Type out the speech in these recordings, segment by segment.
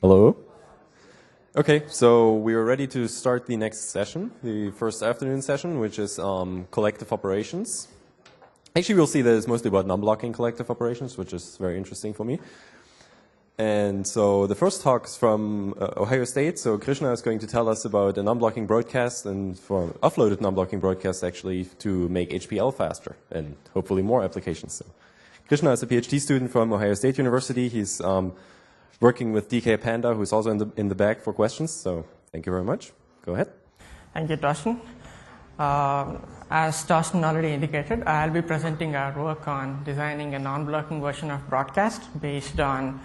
Hello. Okay, so we are ready to start the next session, the first afternoon session, which is collective operations. Actually, we'll see that it's mostly about non-blocking collective operations, which is very interesting for me. And so the first talk is from Ohio State. So Krishna is going to tell us about a non-blocking broadcast and for offloaded non-blocking broadcasts actually to make HPL faster and hopefully more applications. So Krishna is a PhD student from Ohio State University. He's working with DK Panda, who's also in the back for questions. So thank you very much. Go ahead. Thank you, Torsten. As Torsten already indicated, I'll be presenting our work on designing a non-blocking version of broadcast based on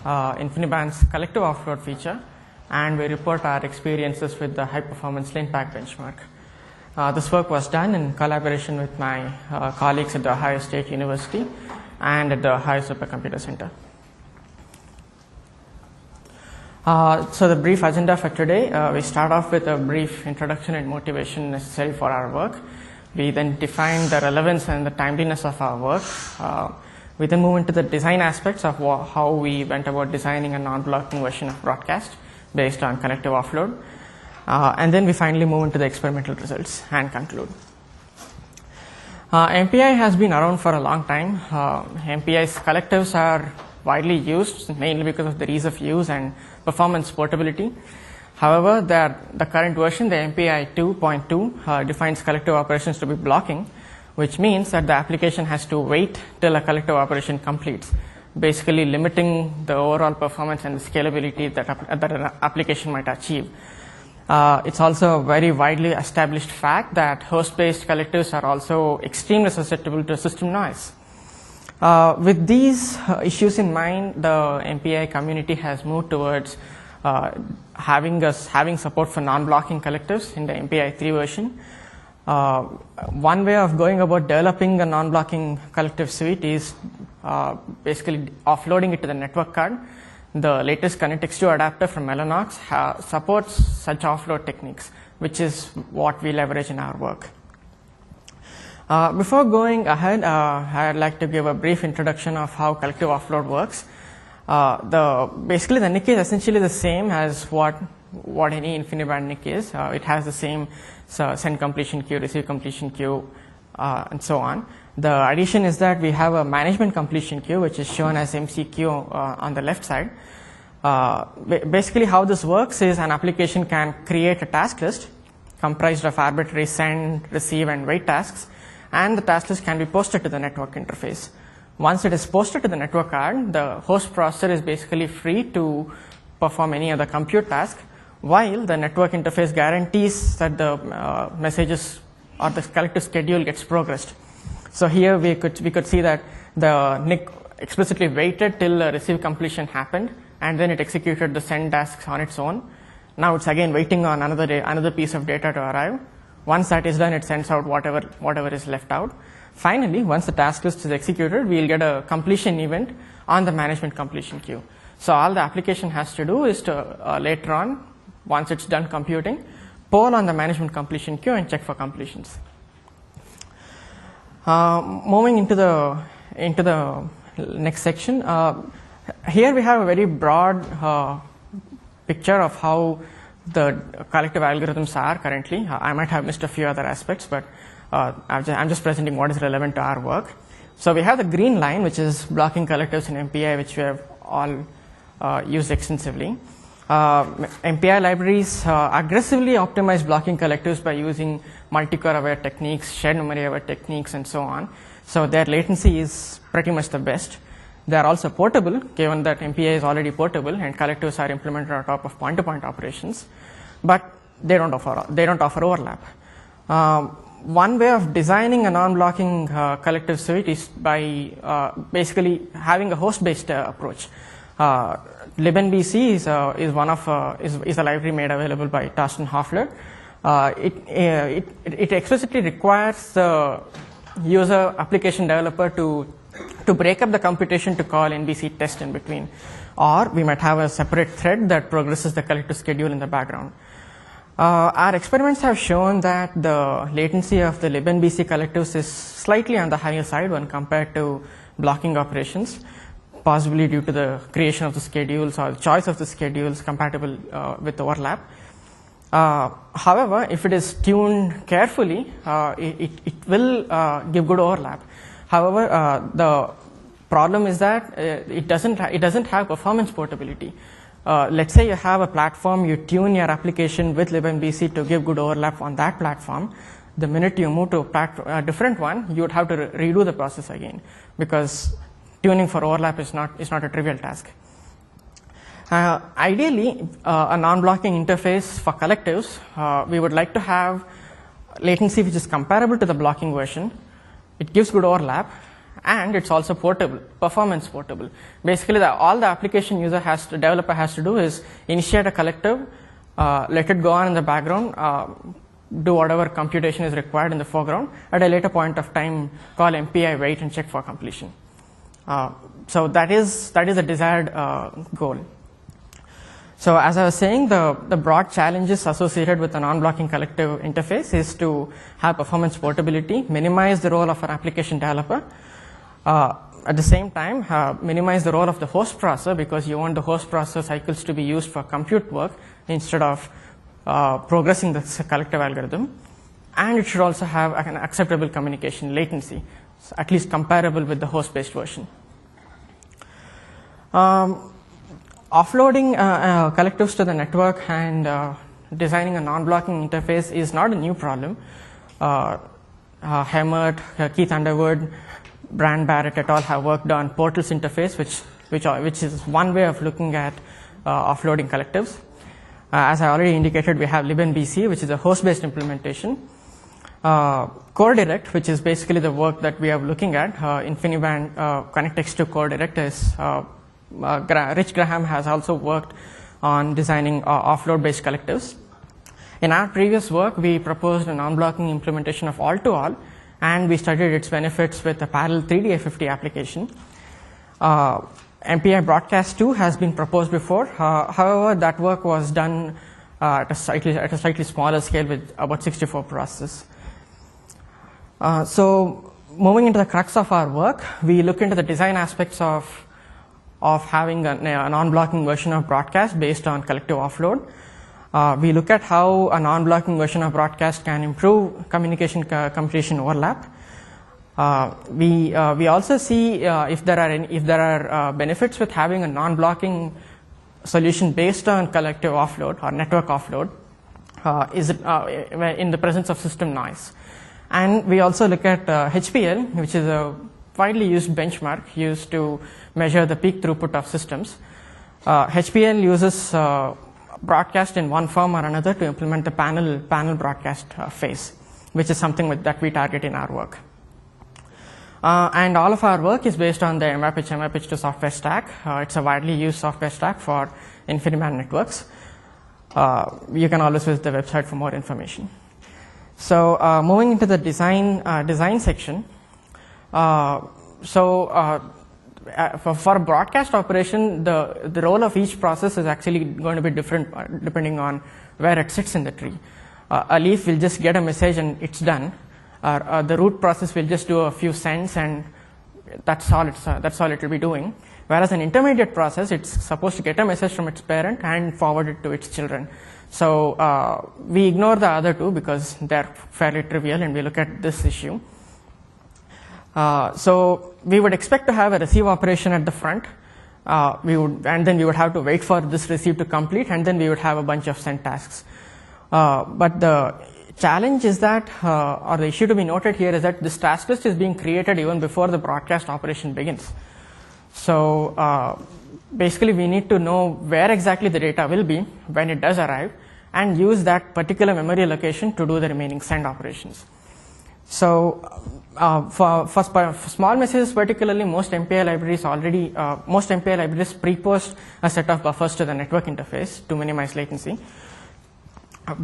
InfiniBand's collective offload feature, and we report our experiences with the high-performance link-back benchmark. This work was done in collaboration with my colleagues at the Ohio State University and at the Ohio Supercomputer Center. So the brief agenda for today, we start off with a brief introduction and motivation necessary for our work. We then define the relevance and the timeliness of our work. We then move into the design aspects of how we went about designing a non-blocking version of broadcast based on collective offload. And then we finally move into the experimental results and conclude. MPI has been around for a long time. MPI's collectives are widely used, mainly because of the ease of use and performance portability. However, the current version, the MPI 2.2, defines collective operations to be blocking, which means that the application has to wait till a collective operation completes, basically limiting the overall performance and the scalability that an application might achieve. It's also a very widely established fact that host-based collectives are also extremely susceptible to system noise. With these issues in mind, the MPI community has moved towards having support for non-blocking collectives in the MPI 3 version. One way of going about developing a non-blocking collective suite is basically offloading it to the network card. The latest ConnectX2 adapter from Mellanox supports such offload techniques, which is what we leverage in our work. Before going ahead, I'd like to give a brief introduction of how collective offload works. Basically, the NIC is essentially the same as what any InfiniBand NIC is. It has the same send completion queue, receive completion queue, and so on. The addition is that we have a management completion queue, which is shown as MCQ on the left side. Basically, how this works is an application can create a task list comprised of arbitrary send, receive, and wait tasks, and the task list can be posted to the network interface. Once it is posted to the network card, the host processor is basically free to perform any other compute task, while the network interface guarantees that the messages or the collective schedule gets progressed. So here we could see that the NIC explicitly waited till the receive completion happened, and then it executed the send tasks on its own. Now it's again waiting on another piece of data to arrive. Once that is done, it sends out whatever is left out. Finally, once the task list is executed, we'll get a completion event on the management completion queue. So all the application has to do is to later on, once it's done computing, poll on the management completion queue and check for completions. Moving into the next section, here we have a very broad picture of how the collective algorithms are currently. I might have missed a few other aspects, but I'm just presenting what is relevant to our work. So we have the green line, which is blocking collectives in MPI, which we have all used extensively. MPI libraries aggressively optimize blocking collectives by using multi-core aware techniques, shared memory aware techniques, and so on. So their latency is pretty much the best. They are also portable, given that MPI is already portable and collectives are implemented on top of point-to-point operations, but they don't offer overlap. One way of designing a non-blocking collective suite is by basically having a host-based approach. libNBC is a library made available by Torsten Hoffler. It explicitly requires the user application developer to break up the computation to call MMBC Test in between, or we might have a separate thread that progresses the collective schedule in the background. Our experiments have shown that the latency of the libNBC collectives is slightly on the higher side when compared to blocking operations. possibly due to the creation of the schedules or the choice of the schedules compatible with overlap. However, if it is tuned carefully, it will give good overlap. However, the problem is that it doesn't have performance portability. Let's say you have a platform, you tune your application with libMBC to give good overlap on that platform. The minute you move to a different one, you would have to redo the process again, because tuning for overlap is not a trivial task. Ideally, a non-blocking interface for collectives, we would like to have latency which is comparable to the blocking version. It gives good overlap, and it's also portable, performance portable. Basically, all the application developer has to do is initiate a collective, let it go on in the background, do whatever computation is required in the foreground. At a later point of time, call MPI wait and check for completion. So that is a desired goal. So as I was saying, the broad challenges associated with a non-blocking collective interface is to have performance portability, minimize the role of an application developer, at the same time minimize the role of the host processor, because you want the host processor cycles to be used for compute work instead of progressing the collective algorithm. And it should also have an acceptable communication latency, at least comparable with the host-based version. Offloading collectives to the network and designing a non-blocking interface is not a new problem. Hemmert, Keith Underwood, Brand Barrett et al. Have worked on Portals interface, which is one way of looking at offloading collectives. As I already indicated, we have libMBC, which is a host-based implementation. CoreDirect, which is basically the work that we are looking at. InfiniBand ConnectX to CoreDirect is Rich Graham has also worked on designing offload-based collectives. In our previous work, we proposed a non-blocking implementation of all-to-all, and we studied its benefits with a parallel 3D-A50 application. MPI Broadcast 2 has been proposed before. However, that work was done at a slightly smaller scale with about 64 processes. So moving into the crux of our work, we look into the design aspects of having a non-blocking version of broadcast based on collective offload. We look at how a non-blocking version of broadcast can improve communication overlap. We also see if there are benefits with having a non-blocking solution based on collective offload or network offload in the presence of system noise. And we also look at HPL, which is a widely used benchmark used to measure the peak throughput of systems. HPL uses broadcast in one form or another to implement the panel broadcast phase, which is something that we target in our work. And all of our work is based on the MMBC software stack. It's a widely used software stack for InfiniBand networks. You can always visit the website for more information. So moving into the design section. For broadcast operation, the role of each process is actually going to be different depending on where it sits in the tree. A leaf will just get a message and it's done. The root process will just do a few sends and that's all it will be doing. Whereas an intermediate process, it's supposed to get a message from its parent and forward it to its children. So we ignore the other two because they're fairly trivial, and we look at this issue. So we would expect to have a receive operation at the front. And then we would have to wait for this receive to complete, and then we would have a bunch of send tasks. But the challenge is that, or the issue to be noted here is that this task list is being created even before the broadcast operation begins. So basically we need to know where exactly the data will be when it does arrive, and use that particular memory location to do the remaining send operations. So for small messages particularly, most MPI libraries pre-post a set of buffers to the network interface to minimize latency.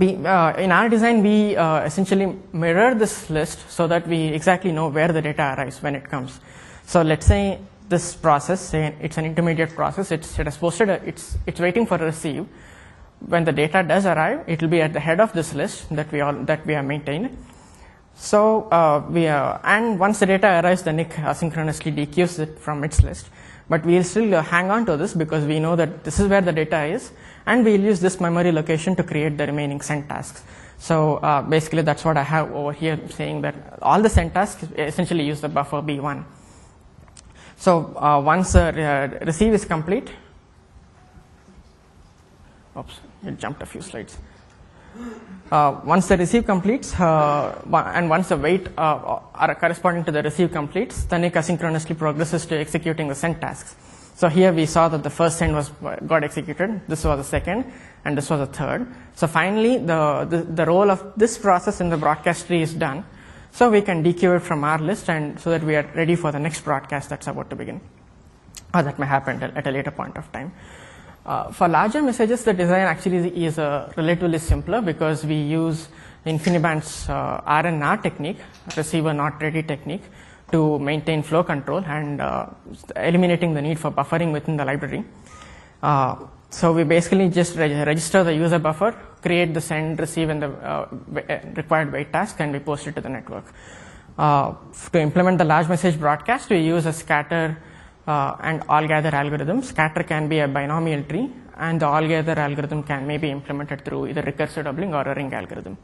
In our design, we essentially mirror this list so that we exactly know where the data arrives when it comes. So let's say this process, say it's an intermediate process, it has posted, it's waiting for a receive. When the data does arrive, it will be at the head of this list that we have maintained. So and once the data arrives, the NIC asynchronously dequeues it from its list. but we'll still hang on to this because we know that this is where the data is, and we'll use this memory location to create the remaining send tasks. So basically that's what I have over here, saying that all the send tasks essentially use the buffer B1. So once the receive is complete, oops, it jumped a few slides. Once the receive completes, and once the wait are corresponding to the receive completes, the NIC asynchronously progresses to executing the send tasks. So here we saw that the first send got executed, this was the second, and this was the third. So finally, the role of this process in the broadcast tree is done. So we can dequeue it from our list, and so that we are ready for the next broadcast that's about to begin, or that may happen at a later point of time. For larger messages, the design actually is relatively simpler because we use InfiniBand's RNR technique, receiver not ready technique, to maintain flow control and eliminating the need for buffering within the library. So we basically just register the user buffer, create the send, receive, and the required wait task, and we post it to the network. To implement the large message broadcast, we use a scatter and all gather algorithm. Scatter can be a binomial tree, and the all gather algorithm can maybe implemented through either recursive doubling or a ring algorithm.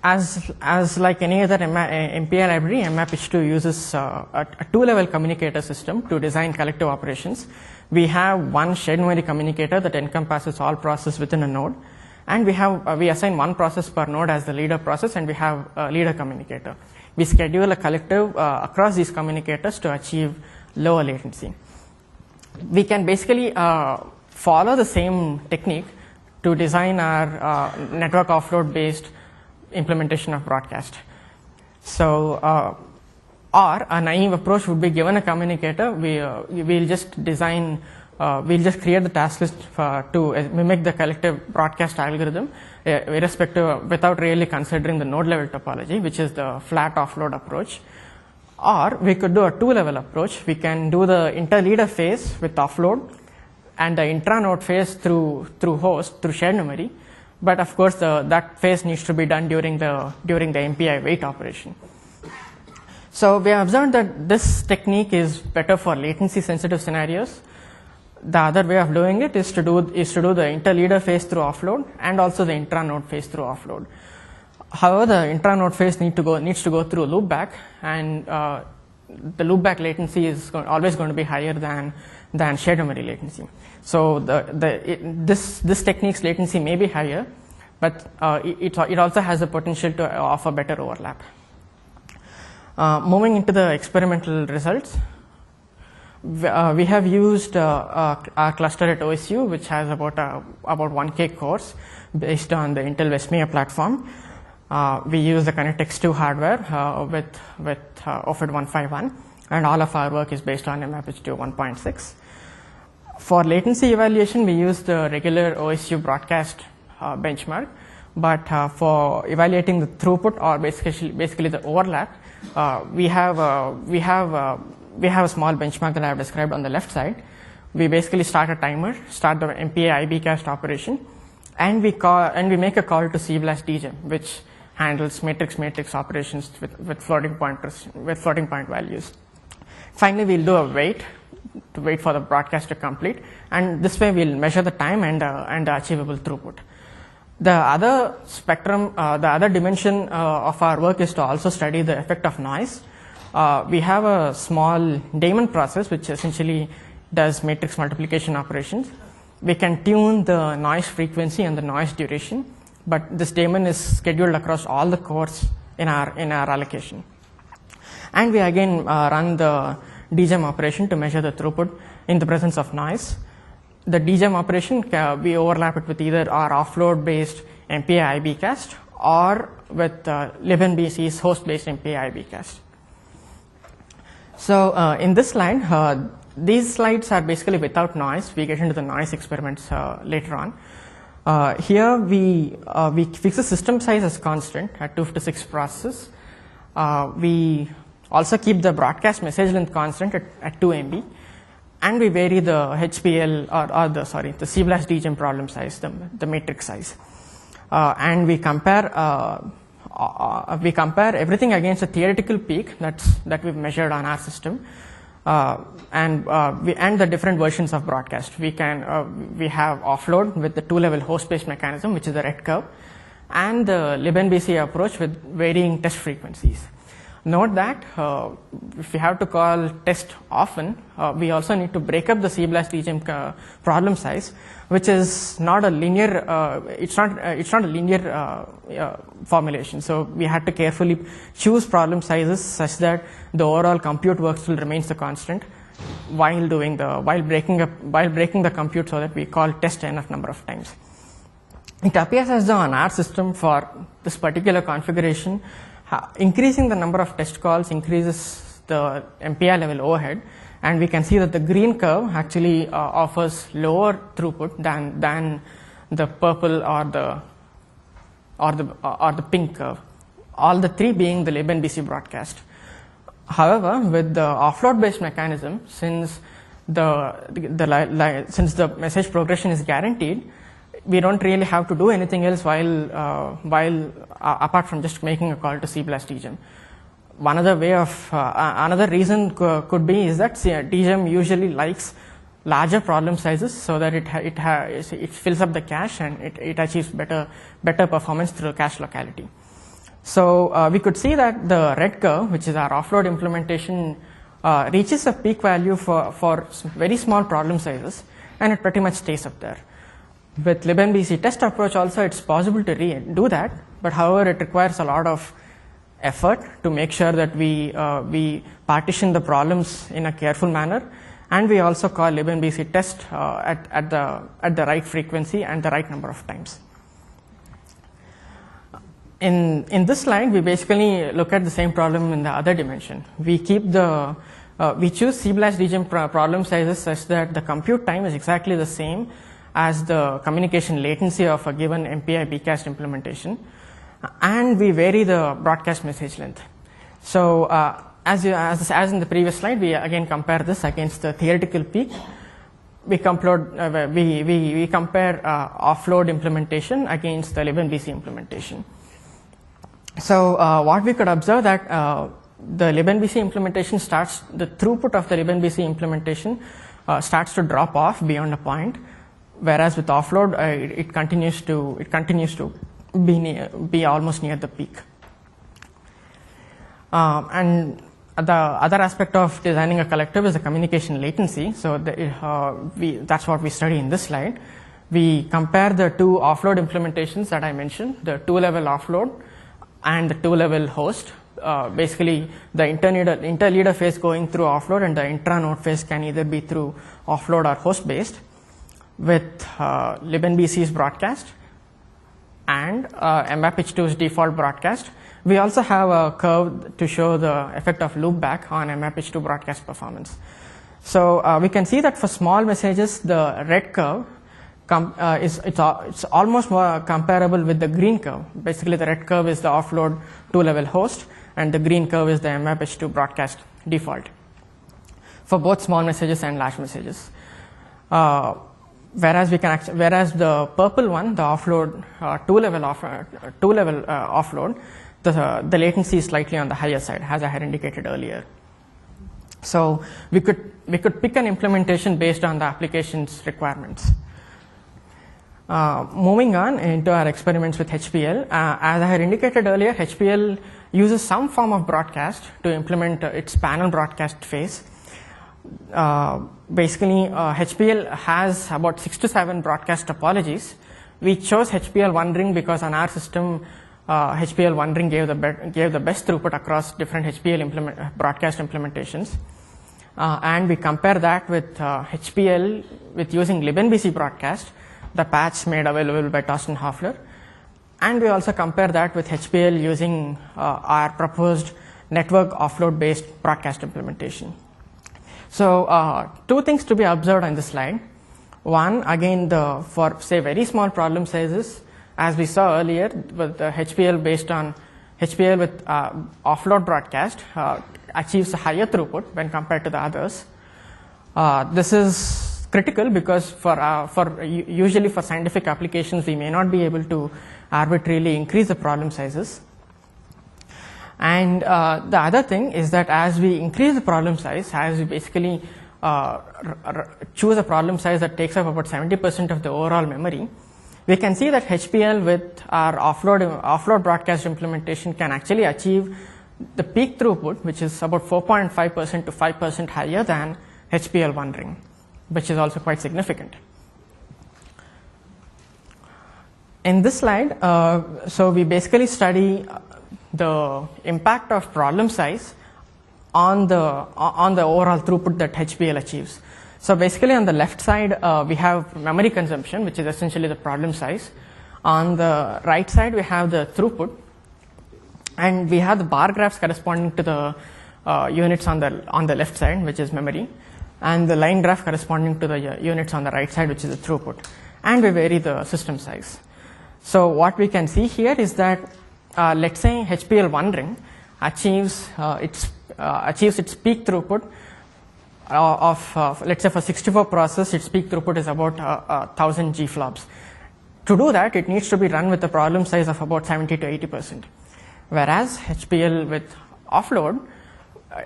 As like any other MPI library, MMBC uses a two-level communicator system to design collective operations. We have one shared memory communicator that encompasses all processes within a node, and we assign one process per node as the leader process, and we have a leader communicator. We schedule a collective across these communicators to achieve lower latency. We can basically follow the same technique to design our network offload based implementation of broadcast. So, or a naive approach would be, given a communicator, we'll just design, we'll just create the task list to mimic the collective broadcast algorithm, irrespective, without really considering the node level topology, which is the flat offload approach. Or we could do a two-level approach. We can do the interleader phase with offload, and the intra-node phase through host, through shared memory. But of course, that phase needs to be done during the MPI wait operation. So we have observed that this technique is better for latency sensitive scenarios. The other way of doing it is to do the interleader phase through offload and also the intra-node phase through offload. However, the intra-node phase needs to go through loopback, and the loopback latency is always going to be higher than shared memory latency. So this technique's latency may be higher, but it also has the potential to offer better overlap. Moving into the experimental results, we have used our cluster at OSU, which has about 1K cores based on the Intel Westmere platform. We use the ConnectX-2 hardware with OFID 151, and all of our work is based on MMBC 1.6. For latency evaluation, we use the regular OSU broadcast benchmark, but for evaluating the throughput, or basically the overlap, we have a small benchmark that I have described on the left side. We basically start a timer, start the MPI IBcast operation, and we make a call to C/DGEM, which handles matrix operations with floating point values. Finally, we'll do a wait for the broadcast to complete, and this way we'll measure the time and the achievable throughput. The other spectrum, the other dimension of our work is to also study the effect of noise. We have a small daemon process which essentially does matrix multiplication operations. We can tune the noise frequency and the noise duration, but this daemon is scheduled across all the cores in our allocation. And we again run the DGEM operation to measure the throughput in the presence of noise. The DGEM operation, we overlap it with either our offload based MPI IBcast or with libnbc's host based MPI IBcast. So in this slide, these slides are basically without noise. We get into the noise experiments later on. Here we fix the system size as constant at 256 processes. We also keep the broadcast message length constant at 2 MB, and we vary the HPL or the C/DGEM problem size, the matrix size, and we compare we compare everything against a theoretical peak that we've measured on our system, and the different versions of broadcast. We have offload with the two-level host-based mechanism, which is the red curve, and the libNBC approach with varying test frequencies. Note that if we have to call test often, we also need to break up the C/DGEM problem size, which is not a linear. It's not a linear formulation. So we had to carefully choose problem sizes such that the overall compute work still remains the constant while breaking the compute, so that we call test enough number of times. It appears as though on our system for this particular configuration, increasing the number of test calls increases the MPI level overhead, and we can see that the green curve actually offers lower throughput than the purple or the pink curve, all the three being the libNBC broadcast. However, with the offload-based mechanism, since the message progression is guaranteed, we don't really have to do anything else apart from just making a call to C/DGEM. Another reason could be is that DGEM usually likes larger problem sizes, so that it fills up the cache and it achieves better performance through cache locality. So we could see that the red curve, which is our offload implementation, reaches a peak value for very small problem sizes, and it pretty much stays up there. With libNBC test approach also, it's possible to do that, but however, it requires a lot of effort to make sure that we partition the problems in a careful manner, and we also call libNBC test at the right frequency and the right number of times. In this slide, we basically look at the same problem in the other dimension. We choose C/DGEM problem sizes such that the compute time is exactly the same as the communication latency of a given MPI bcast implementation, and we vary the broadcast message length. So as in the previous slide, we again compare this against the theoretical peak. We compare offload implementation against the libNBC implementation. So what we could observe that the libNBC implementation the throughput of the libNBC implementation starts to drop off beyond a point, whereas with offload, it continues to be almost near the peak. And the other aspect of designing a collective is the communication latency. So that's what we study in this slide. We compare the two offload implementations that I mentioned, the two-level offload and the two-level host. Basically, the interleader phase going through offload and the intranode phase can either be through offload or host-based, with libNBC's broadcast and MMBC2's default broadcast. We also have a curve to show the effect of loopback on MMBC2 broadcast performance. So we can see that for small messages, the red curve it's almost more comparable with the green curve. Basically, the red curve is the offload two-level host, and the green curve is the MMBC2 broadcast default for both small messages and large messages. Whereas the purple one, the offload two-level offload, the latency is slightly on the higher side, as I had indicated earlier. So we could pick an implementation based on the application's requirements. Moving on into our experiments with HPL, as I had indicated earlier, HPL uses some form of broadcast to implement its panel broadcast phase. Basically, HPL has about 6 to 7 broadcast topologies. We chose HPL one ring because on our system, HPL one ring gave the best throughput across different HPL broadcast implementations. And we compare that with HPL with using libNBC broadcast, the patch made available by Thorsten Hoffler. And we also compare that with HPL using our proposed network offload based broadcast implementation. So two things to be observed on this slide. One, again, for say very small problem sizes, as we saw earlier with the HPL with offload broadcast achieves a higher throughput when compared to the others. This is critical because usually for scientific applications we may not be able to arbitrarily increase the problem sizes. And the other thing is that as we increase the problem size, as we basically choose a problem size that takes up about 70% of the overall memory, we can see that HPL with our offload broadcast implementation can actually achieve the peak throughput, which is about 4.5% to 5% higher than HPL one ring, which is also quite significant. In this slide, so we basically study the impact of problem size on the overall throughput that HPL achieves. So basically on the left side, we have memory consumption, which is essentially the problem size. On the right side, we have the throughput, and we have the bar graphs corresponding to the units on the left side, which is memory, and the line graph corresponding to the units on the right side, which is the throughput. And we vary the system size. So what we can see here is that let's say HPL one ring achieves its peak throughput of let's say for 64 process, its peak throughput is about 1000 G-flops. To do that, it needs to be run with a problem size of about 70 to 80%. Whereas HPL with offload,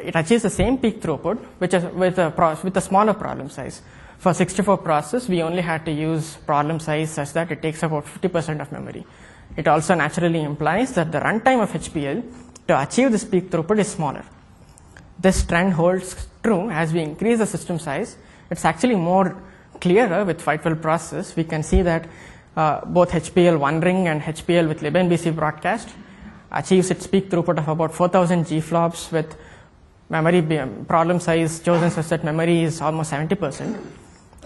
it achieves the same peak throughput, which is with a smaller problem size. For 64 process, we only had to use problem size such that it takes about 50% of memory. It also naturally implies that the runtime of HPL to achieve this peak throughput is smaller. This trend holds true as we increase the system size. It's actually more clearer with 512 process. We can see that both HPL one ring and HPL with libNBC broadcast achieves its peak throughput of about 4000 G-flops with memory problem size chosen such that memory is almost 70%.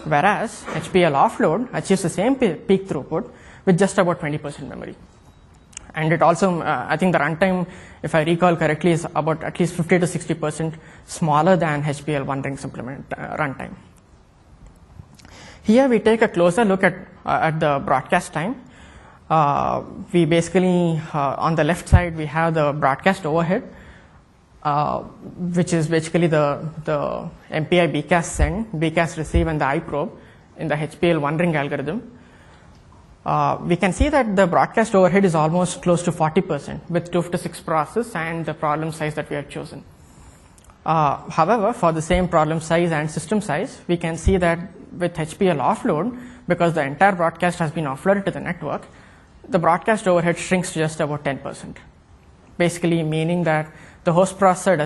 Whereas HPL offload achieves the same peak throughput with just about 20% memory. And it also, I think the runtime, if I recall correctly, is about at least 50 to 60% smaller than HPL one ring runtime. Here we take a closer look at the broadcast time. We basically, on the left side, we have the broadcast overhead, which is basically the MPI bcast send, bcast receive, and the iProbe in the HPL one ring algorithm. We can see that the broadcast overhead is almost close to 40% with 256 process and the problem size that we have chosen. However, for the same problem size and system size, we can see that with HPL offload, because the entire broadcast has been offloaded to the network, the broadcast overhead shrinks to just about 10%. Basically meaning that the host processor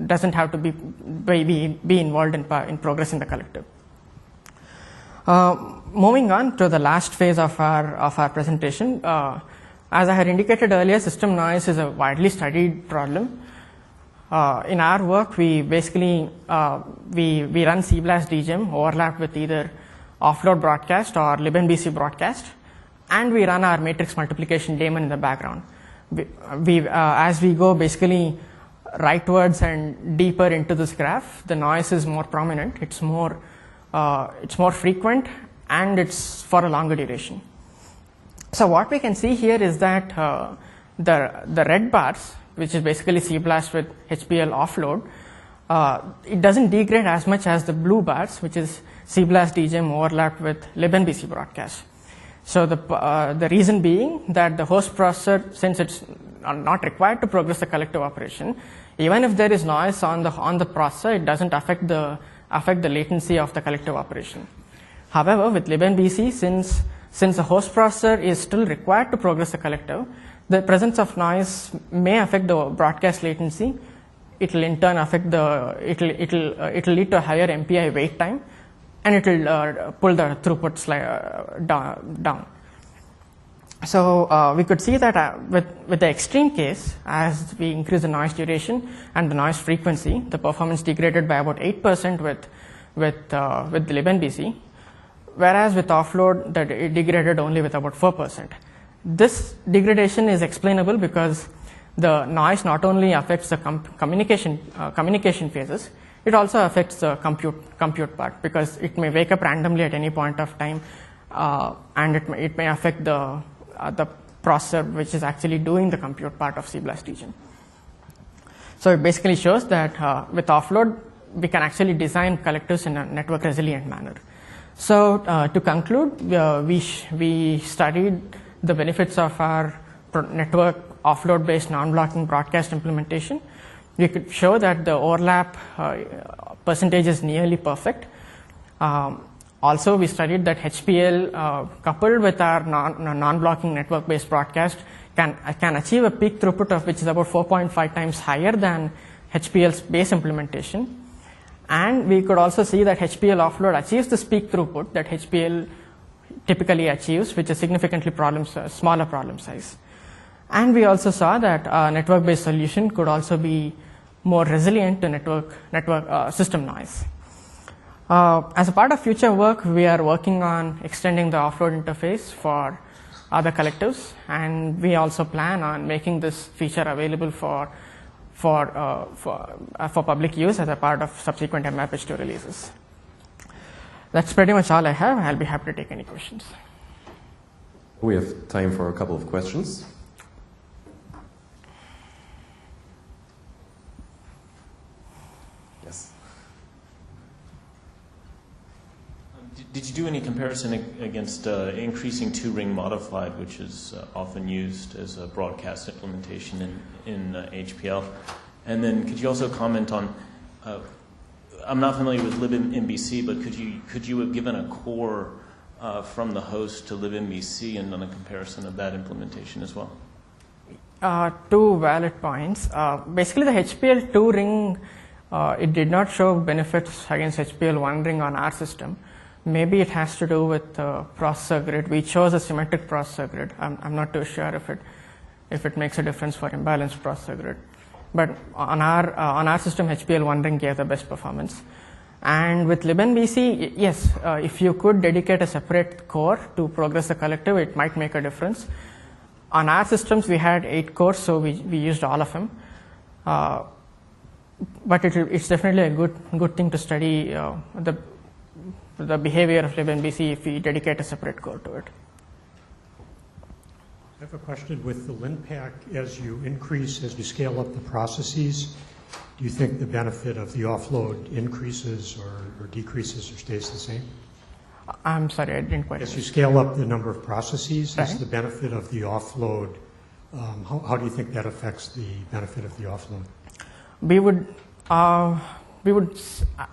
doesn't have to be involved in progressing the collective. Moving on to the last phase of our presentation, as I had indicated earlier, system noise is a widely studied problem. In our work, we basically we run CBLAST DGEM overlapped with either offload broadcast or libNBC broadcast, and we run our matrix multiplication daemon in the background. As we go basically rightwards and deeper into this graph, the noise is more prominent. It's more frequent, and it's for a longer duration. So what we can see here is that the red bars, which is basically CBLAST with HPL offload, it doesn't degrade as much as the blue bars, which is CBLAST DGEM overlapped with libNBC broadcast. So the reason being that the host processor, since it's not required to progress the collective operation, even if there is noise on the processor, it doesn't affect the latency of the collective operation. However, with libNBC, since the host processor is still required to progress the collective, the presence of noise may affect the broadcast latency. It will in turn affect it'll lead to a higher MPI wait time, and it will pull the throughput down. So we could see that with the extreme case, as we increase the noise duration and the noise frequency, the performance degraded by about 8% with the libNBC, whereas with offload, that it degraded only with about 4%. This degradation is explainable because the noise not only affects the communication phases, it also affects the compute part, because it may wake up randomly at any point of time, and it may affect the processor which is actually doing the compute part of CBLAST DGEM. So it basically shows that with offload, we can actually design collectives in a network resilient manner. So to conclude, we studied the benefits of our network offload-based non-blocking broadcast implementation, we could show that the overlap percentage is nearly perfect. Also, we studied that HPL coupled with our non-blocking network-based broadcast can achieve a peak throughput of which is about 4.5 times higher than HPL's base implementation. And we could also see that HPL offload achieves this peak throughput that HPL typically achieves, which is significantly smaller problem size. And we also saw that a network-based solution could also be more resilient to network system noise. As a part of future work, we are working on extending the offload interface for other collectives, and we also plan on making this feature available for public use as a part of subsequent MMBC releases. That's pretty much all I have. I'll be happy to take any questions. We have time for a couple of questions. Yes. Did you do any comparison against increasing two-ring modified, which is often used as a broadcast implementation in HPL? And then could you also comment on, I'm not familiar with libMBC, but could you have given a core from the host to libMBC and done a comparison of that implementation as well? Two valid points. Basically, the HPL 2-ring, it did not show benefits against HPL 1-ring on our system. Maybe it has to do with processor grid. We chose a symmetric processor grid. I'm not too sure if it makes a difference for imbalanced processor grid. But on our system, HPL 1-ring gave the best performance. And with libMBC, yes, if you could dedicate a separate core to progress the collective, it might make a difference. On our systems, we had 8 cores, so we used all of them. But it's definitely a good thing to study the behavior of libMBC if we dedicate a separate core to it. I have a question with the LinPack. As you scale up the processes, do you think the benefit of the offload increases or decreases or stays the same? I'm sorry, I didn't quite. As you scale up the number of processes, right, is the benefit of the offload, how do you think that affects the benefit of the offload?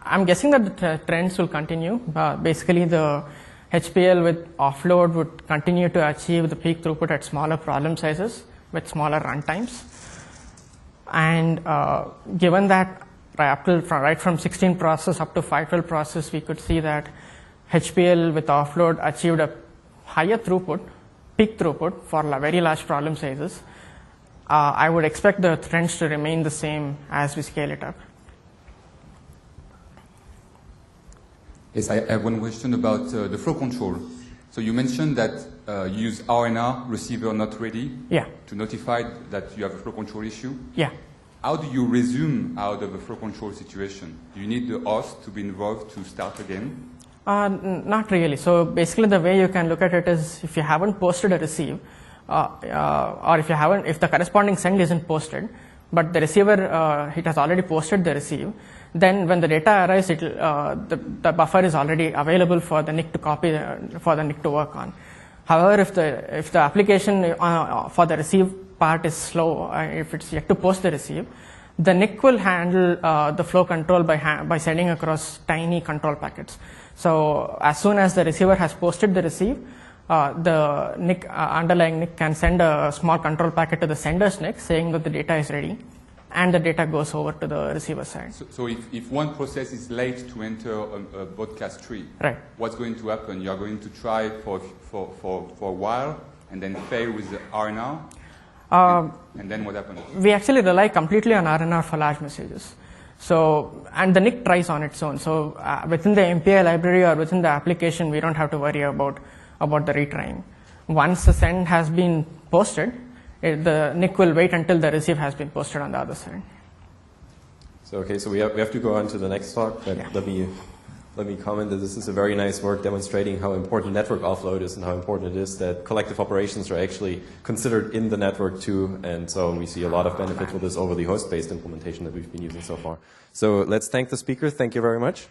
I'm guessing that the trends will continue. Basically, the HPL with offload would continue to achieve the peak throughput at smaller problem sizes with smaller runtimes. And given that right from 16 process up to 512 process, we could see that HPL with offload achieved a higher throughput, peak throughput for very large problem sizes. I would expect the trends to remain the same as we scale it up. Yes, I have one question about the flow control. So you mentioned that you use RNR, receiver not ready, to notify that you have a flow control issue. Yeah. How do you resume out of a flow control situation? Do you need the host to be involved to start again? Not really. So basically the way you can look at it is if you haven't posted a receive, or if the corresponding send isn't posted, but the receiver, it has already posted the receive, then when the data arrives, the buffer is already available for the NIC to copy, for the NIC to work on. However, if the application for the receive part is slow, if it's yet to post the receive, the NIC will handle the flow control by sending across tiny control packets. So as soon as the receiver has posted the receive, the NIC, underlying NIC can send a small control packet to the sender's NIC saying that the data is ready, and the data goes over to the receiver side. So if one process is late to enter a broadcast tree, right, what's going to happen? You are going to try for a while and then fail with the RNR? And then what happens? We actually rely completely on RNR for large messages. So, and the NIC tries on its own. So within the MPI library or within the application, we don't have to worry about the retrying. Once the send has been posted, the NIC will wait until the receive has been posted on the other side. So okay, so we have to go on to the next talk, but let me comment that this is a very nice work demonstrating how important network offload is and how important it is that collective operations are actually considered in the network too, and so we see a lot of benefit with this over the host-based implementation that we've been using so far. So let's thank the speaker. Thank you very much.